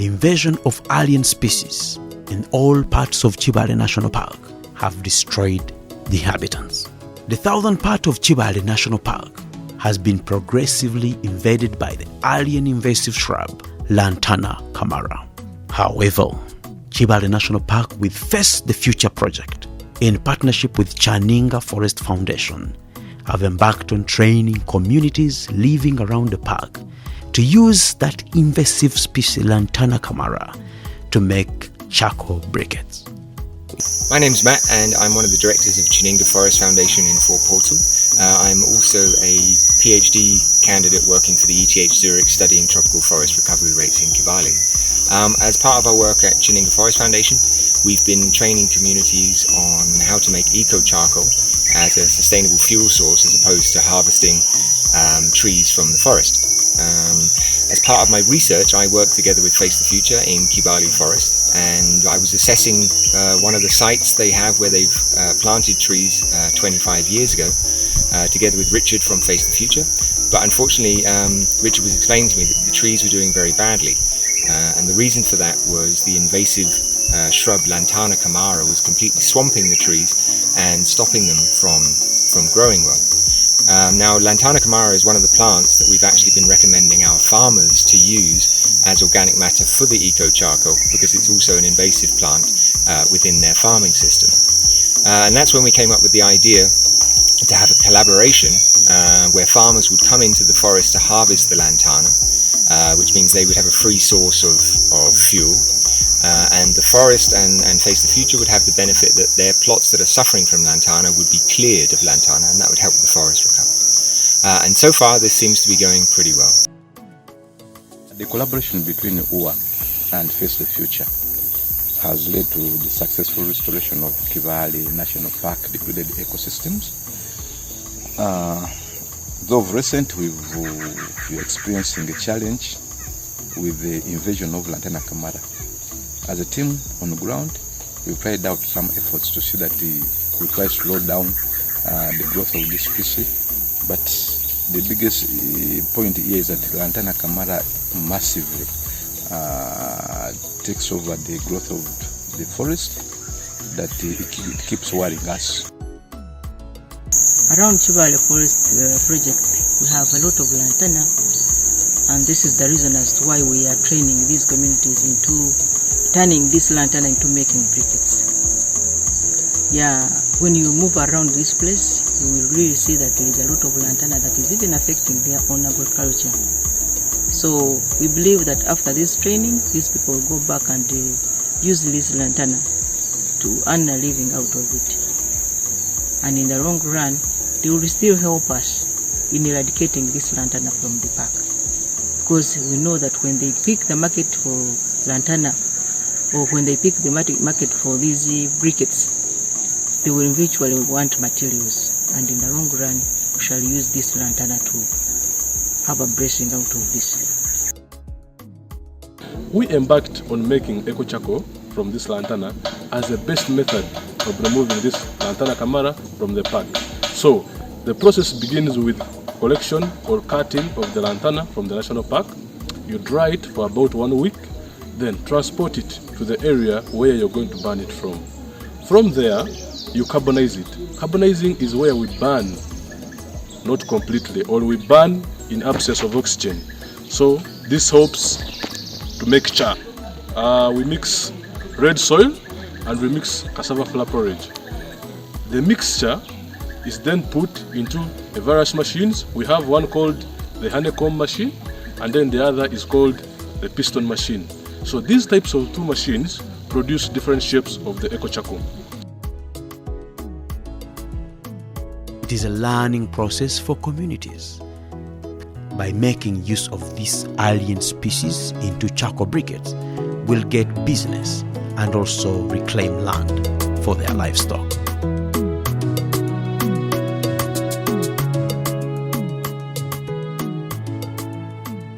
The invasion of alien species in all parts of Kibale National Park have destroyed the inhabitants. The southern part of Kibale National Park has been progressively invaded by the alien invasive shrub Lantana camara. However, Kibale National Park with Face the Future project, in partnership with Kibale Forest Foundation, have embarked on training communities living around the park to use that invasive species Lantana camara to make charcoal briquettes. My name's Matt and I'm one of the directors of Kibale Forest Foundation in Fort Portal. I'm also a PhD candidate working for the ETH Zurich studying tropical forest recovery rates in Kibale. As part of our work at Kibale Forest Foundation, we've been training communities on how to make eco-charcoal as a sustainable fuel source as opposed to harvesting trees from the forest. As part of my research, I worked together with Face the Future in Kibale Forest, and I was assessing one of the sites they have where they've planted trees 25 years ago, together with Richard from Face the Future. But unfortunately, Richard was explaining to me that the trees were doing very badly, and the reason for that was the invasive shrub Lantana camara was completely swamping the trees and stopping them from growing well. Now, Lantana camara is one of the plants that we've actually been recommending our farmers to use as organic matter for the eco-charcoal because it's also an invasive plant within their farming system. And that's when we came up with the idea to have a collaboration where farmers would come into the forest to harvest the Lantana, which means they would have a free source of fuel. And the forest and Face the Future would have the benefit that their plots that are suffering from Lantana would be cleared of Lantana, and that would help the forest recover. And so far this seems to be going pretty well. The collaboration between UWA and Face the Future has led to the successful restoration of Kibale National Park degraded ecosystems. Though of recent we're experiencing a challenge with the invasion of Lantana camara. As a team on the ground, we carried out some efforts to see that we try to slow down the growth of this species. But the biggest point here is that Lantana camara massively takes over the growth of the forest, that it keeps worrying us. Around Kibale Forest project, we have a lot of Lantana, and this is the reason as to why we are training these communities into turning this Lantana into making briquettes. Yeah, when you move around this place, you will really see that there is a lot of Lantana that is even affecting their own agriculture. So we believe that after this training, these people will go back and use this Lantana to earn a living out of it. And in the long run, they will still help us in eradicating this Lantana from the park. Because we know that when they pick the market for Lantana, or when they pick the market for these briquettes, they will eventually want materials. And in the long run, we shall use this Lantana to have a blessing out of this. We embarked on making eco-charcoal from this Lantana as the best method of removing this Lantana camara from the park. So the process begins with collection or cutting of the Lantana from the national park. You dry it for about 1 week, then transport it to the area where you're going to burn it from. From there, you carbonize it. Carbonizing is where we burn, not completely, or we burn in absence of oxygen. So this helps to make char. We mix red soil and we mix cassava flour porridge. The mixture is then put into various machines. We have one called the honeycomb machine, and then the other is called the piston machine. So these types of two machines produce different shapes of the eco-charcoal. It is a learning process for communities. By making use of this alien species into charcoal briquettes, we'll get business and also reclaim land for their livestock.